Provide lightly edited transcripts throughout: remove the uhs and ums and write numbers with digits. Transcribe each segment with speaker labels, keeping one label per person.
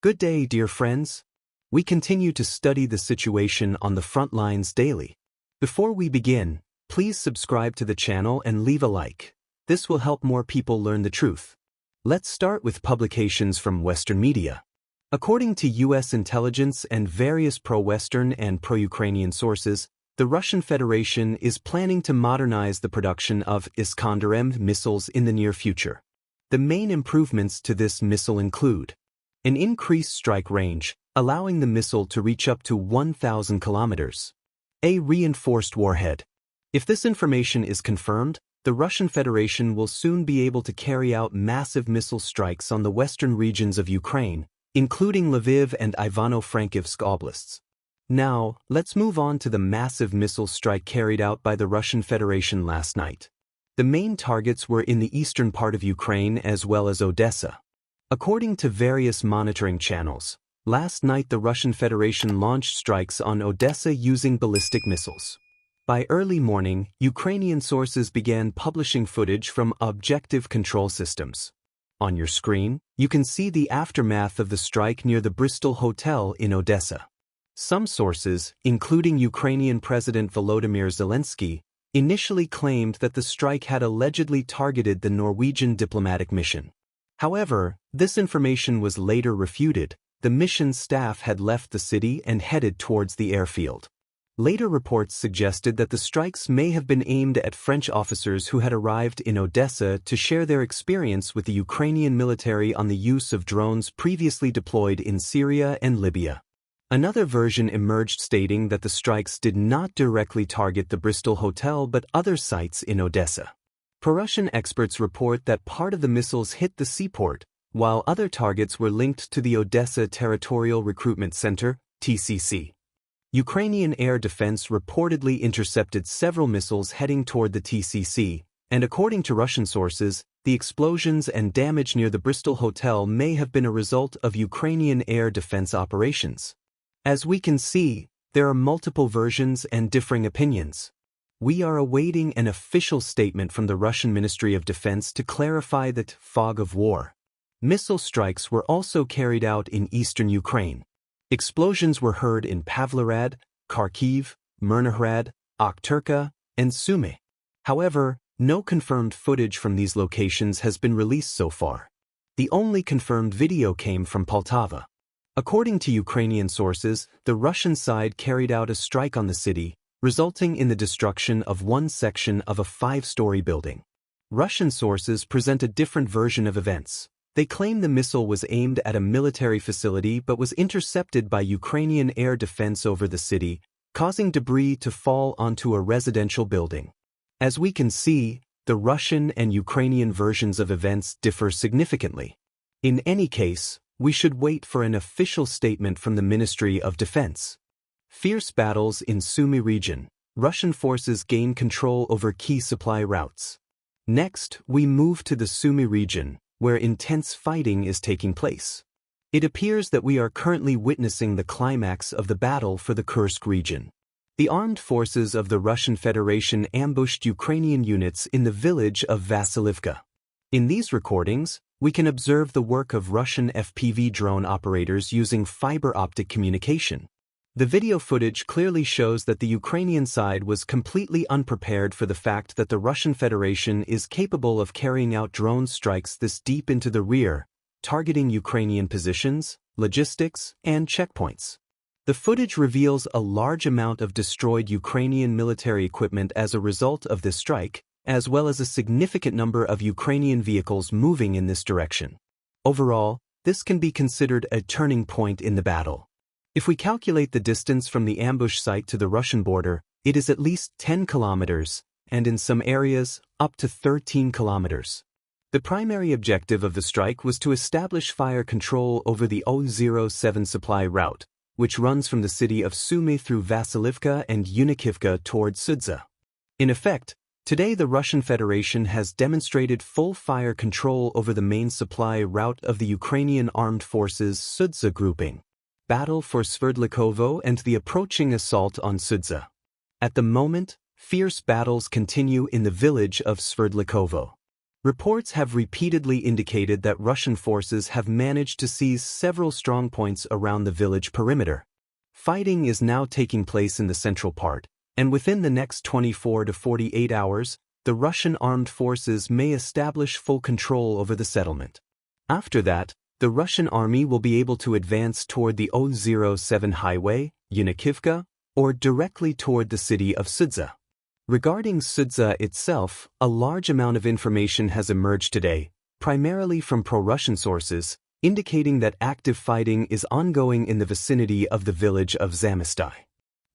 Speaker 1: Good day, dear friends. We continue to study the situation on the front lines daily. Before we begin, please subscribe to the channel and leave a like. This will help more people learn the truth. Let's start with publications from Western media. According to U.S. intelligence and various pro-Western and pro-Ukrainian sources, the Russian Federation is planning to modernize the production of Iskander-M missiles in the near future. The main improvements to this missile include an increased strike range, allowing the missile to reach up to 1,000 kilometers. A reinforced warhead. If this information is confirmed, the Russian Federation will soon be able to carry out massive missile strikes on the western regions of Ukraine, including Lviv and Ivano-Frankivsk oblasts. Now, let's move on to the massive missile strike carried out by the Russian Federation last night. The main targets were in the eastern part of Ukraine as well as Odessa. According to various monitoring channels, last night the Russian Federation launched strikes on Odessa using ballistic missiles. By early morning, Ukrainian sources began publishing footage from objective control systems. On your screen, you can see the aftermath of the strike near the Bristol Hotel in Odessa. Some sources, including Ukrainian President Volodymyr Zelensky, initially claimed that the strike had allegedly targeted the Norwegian diplomatic mission. However, this information was later refuted. The mission's staff had left the city and headed towards the airfield. Later reports suggested that the strikes may have been aimed at French officers who had arrived in Odessa to share their experience with the Ukrainian military on the use of drones previously deployed in Syria and Libya. Another version emerged stating that the strikes did not directly target the Bristol Hotel but other sites in Odessa. Pro-Russian experts report that part of the missiles hit the seaport, while other targets were linked to the Odessa Territorial Recruitment Center, TCC. Ukrainian air defense reportedly intercepted several missiles heading toward the TCC, and according to Russian sources, the explosions and damage near the Bristol Hotel may have been a result of Ukrainian air defense operations. As we can see, there are multiple versions and differing opinions. We are awaiting an official statement from the Russian Ministry of Defense to clarify that fog of war. Missile strikes were also carried out in eastern Ukraine. Explosions were heard in Pavlograd, Kharkiv, Mirnohrad, Akhturka, and Sumy. However, no confirmed footage from these locations has been released so far. The only confirmed video came from Poltava. According to Ukrainian sources, the Russian side carried out a strike on the city, resulting in the destruction of one section of a 5-story building. Russian sources present a different version of events. They claim the missile was aimed at a military facility but was intercepted by Ukrainian air defense over the city, causing debris to fall onto a residential building. As we can see, the Russian and Ukrainian versions of events differ significantly. In any case, we should wait for an official statement from the Ministry of Defense. Fierce battles in Sumy region. Russian forces gain control over key supply routes. Next, we move to the Sumy region, where intense fighting is taking place. It appears that we are currently witnessing the climax of the battle for the Kursk region. The armed forces of the Russian Federation ambushed Ukrainian units in the village of Vasilivka. In these recordings, we can observe the work of Russian FPV drone operators using fiber optic communication. The video footage clearly shows that the Ukrainian side was completely unprepared for the fact that the Russian Federation is capable of carrying out drone strikes this deep into the rear, targeting Ukrainian positions, logistics, and checkpoints. The footage reveals a large amount of destroyed Ukrainian military equipment as a result of this strike, as well as a significant number of Ukrainian vehicles moving in this direction. Overall, this can be considered a turning point in the battle. If we calculate the distance from the ambush site to the Russian border, it is at least 10 kilometers, and in some areas, up to 13 kilometers. The primary objective of the strike was to establish fire control over the 007 supply route, which runs from the city of Sumy through Vasilivka and Yunikivka towards Sudza. In effect, today the Russian Federation has demonstrated full fire control over the main supply route of the Ukrainian Armed Forces Sudza grouping. Battle for Sverdlikovo and the approaching assault on Sudza. At the moment, fierce battles continue in the village of Sverdlikovo. Reports have repeatedly indicated that Russian forces have managed to seize several strong points around the village perimeter. Fighting is now taking place in the central part, and within the next 24 to 48 hours, the Russian armed forces may establish full control over the settlement. After that, the Russian army will be able to advance toward the O07 highway, Yunikivka, or directly toward the city of Sudza. Regarding Sudza itself, a large amount of information has emerged today, primarily from pro-Russian sources, indicating that active fighting is ongoing in the vicinity of the village of Zamystai.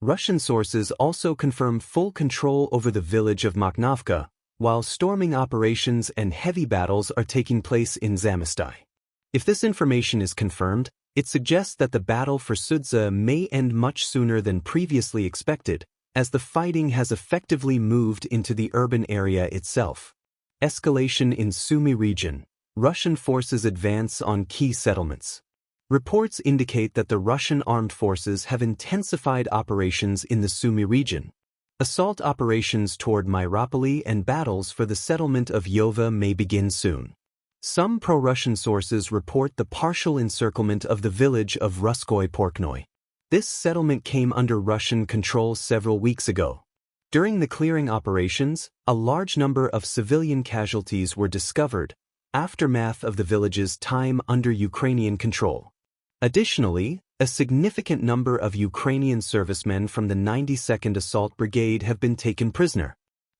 Speaker 1: Russian sources also confirm full control over the village of Makhnovka, while storming operations and heavy battles are taking place in Zamystai. If this information is confirmed, it suggests that the battle for Sudza may end much sooner than previously expected, as the fighting has effectively moved into the urban area itself. Escalation in Sumy region. Russian forces advance on key settlements. Reports indicate that the Russian armed forces have intensified operations in the Sumy region. Assault operations toward Myropoli and battles for the settlement of Yova may begin soon. Some pro-Russian sources report the partial encirclement of the village of Ruskoy Porknoy. This settlement came under Russian control several weeks ago. During the clearing operations, a large number of civilian casualties were discovered, aftermath of the village's time under Ukrainian control. Additionally, a significant number of Ukrainian servicemen from the 92nd Assault Brigade have been taken prisoner.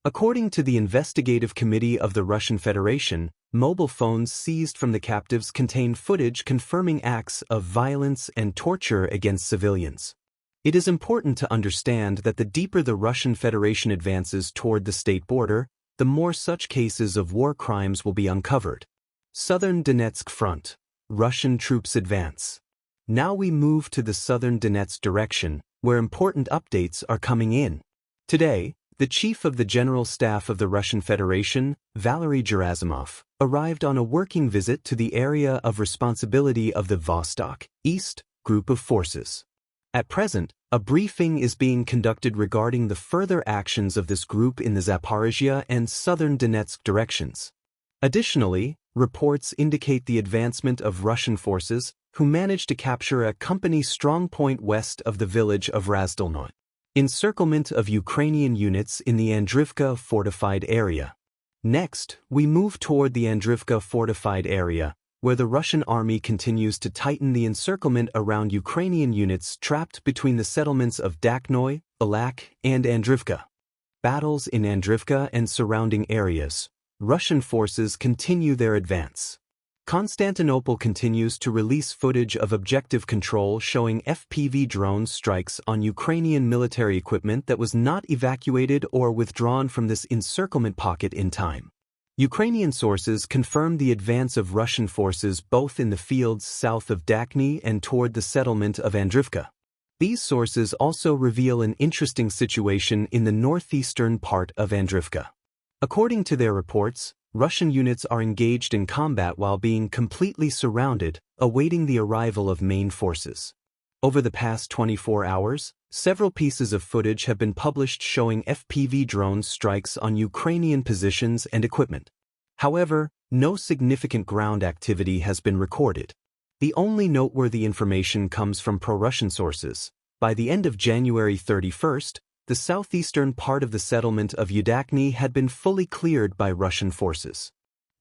Speaker 1: According to the Investigative Committee of the Russian Federation, mobile phones seized from the captives contain footage confirming acts of violence and torture against civilians. It is important to understand that the deeper the Russian Federation advances toward the state border, the more such cases of war crimes will be uncovered. Southern Donetsk Front. Russian troops advance. Now we move to the southern Donetsk direction, where important updates are coming in. Today, the chief of the General Staff of the Russian Federation, Valery Gerasimov, arrived on a working visit to the area of responsibility of the Vostok, East, group of forces. At present, a briefing is being conducted regarding the further actions of this group in the Zaporizhia and southern Donetsk directions. Additionally, reports indicate the advancement of Russian forces, who managed to capture a company strongpoint west of the village of Razdolnoy. Encirclement of Ukrainian units in the Andrivka fortified area. Next, we move toward the Andrivka fortified area, where the Russian army continues to tighten the encirclement around Ukrainian units trapped between the settlements of Dakhnoy, Balak, and Andrivka. Battles in Andrivka and surrounding areas. Russian forces continue their advance. Constantinople continues to release footage of objective control showing FPV drone strikes on Ukrainian military equipment that was not evacuated or withdrawn from this encirclement pocket in time. Ukrainian sources confirmed the advance of Russian forces both in the fields south of Dakhny and toward the settlement of Andrivka. These sources also reveal an interesting situation in the northeastern part of Andrivka. According to their reports, Russian units are engaged in combat while being completely surrounded, awaiting the arrival of main forces. Over the past 24 hours, several pieces of footage have been published showing FPV drone strikes on Ukrainian positions and equipment. However, no significant ground activity has been recorded. The only noteworthy information comes from pro-Russian sources. By the end of January 31st, the southeastern part of the settlement of Yudakhny had been fully cleared by Russian forces.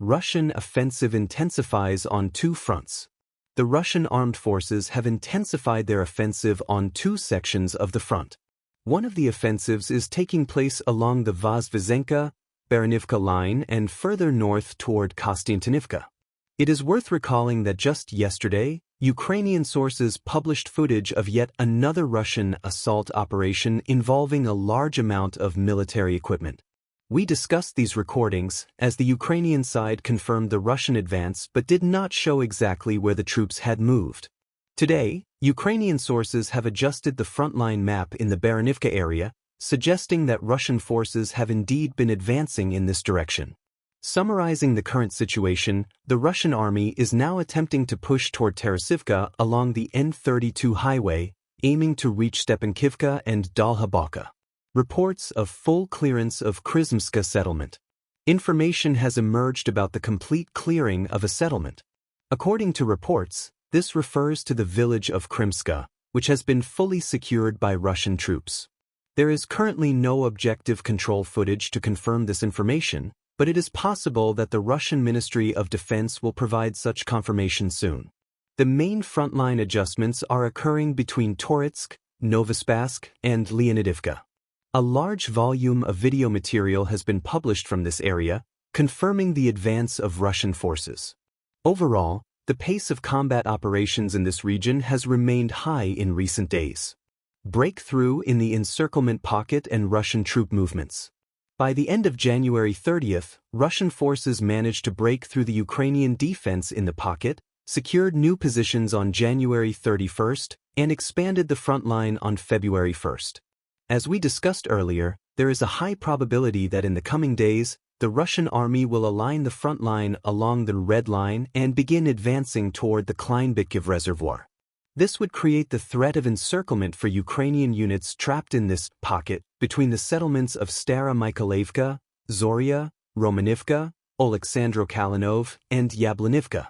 Speaker 1: Russian offensive intensifies on two fronts. The Russian armed forces have intensified their offensive on two sections of the front. One of the offensives is taking place along the Vozdvizhenka-Baranivka line and further north toward Kostiantynivka. It is worth recalling that just yesterday, Ukrainian sources published footage of yet another Russian assault operation involving a large amount of military equipment. We discussed these recordings as the Ukrainian side confirmed the Russian advance but did not show exactly where the troops had moved. Today, Ukrainian sources have adjusted the frontline map in the Baranivka area, suggesting that Russian forces have indeed been advancing in this direction. Summarizing the current situation, the Russian army is now attempting to push toward Tarasivka along the N32 highway, aiming to reach Stepankivka and Dalhabalka. Reports of full clearance of Krizmska settlement. Information has emerged about the complete clearing of a settlement. According to reports, this refers to the village of Krimska, which has been fully secured by Russian troops. There is currently no objective control footage to confirm this information, but it is possible that the Russian Ministry of Defense will provide such confirmation soon. The main frontline adjustments are occurring between Toretsk, Novospassky, and Leonidivka. A large volume of video material has been published from this area, confirming the advance of Russian forces. Overall, the pace of combat operations in this region has remained high in recent days. Breakthrough in the encirclement pocket and Russian troop movements. By the end of January 30th, Russian forces managed to break through the Ukrainian defense in the pocket, secured new positions on January 31st, and expanded the front line on February 1st. As we discussed earlier, there is a high probability that in the coming days, the Russian army will align the front line along the Red Line and begin advancing toward the Kleinbitkiv Reservoir. This would create the threat of encirclement for Ukrainian units trapped in this pocket between the settlements of Stara Mykolaievka, Zorya, Romanivka, Oleksandro-Kalinov, and Yablonivka.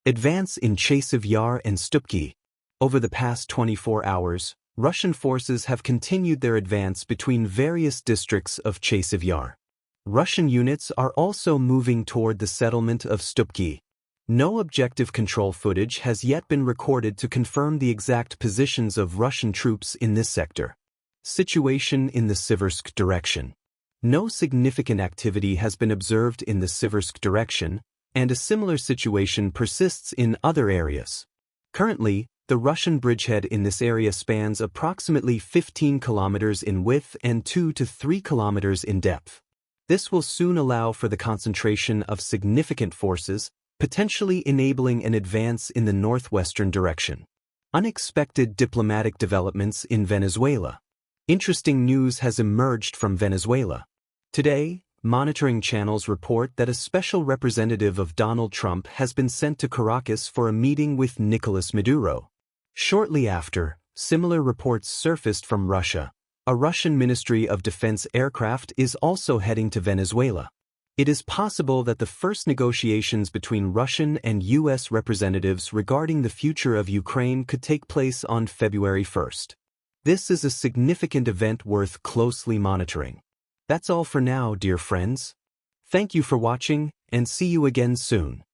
Speaker 1: Advance in Chasiv Yar and Stupki. Over the past 24 hours, Russian forces have continued their advance between various districts of Chasiv Yar. Russian units are also moving toward the settlement of Stupki. No objective control footage has yet been recorded to confirm the exact positions of Russian troops in this sector. Situation in the Siversk direction. No significant activity has been observed in the Siversk direction, and a similar situation persists in other areas. Currently, the Russian bridgehead in this area spans approximately 15 kilometers in width and 2 to 3 kilometers in depth. This will soon allow for the concentration of significant forces, potentially enabling an advance in the northwestern direction. Unexpected diplomatic developments in Venezuela. Interesting news has emerged from Venezuela. Today, monitoring channels report that a special representative of Donald Trump has been sent to Caracas for a meeting with Nicolas Maduro. Shortly after, similar reports surfaced from Russia. A Russian Ministry of Defense aircraft is also heading to Venezuela. It is possible that the first negotiations between Russian and U.S. representatives regarding the future of Ukraine could take place on February 1st. This is a significant event worth closely monitoring. That's all for now, dear friends. Thank you for watching, and see you again soon.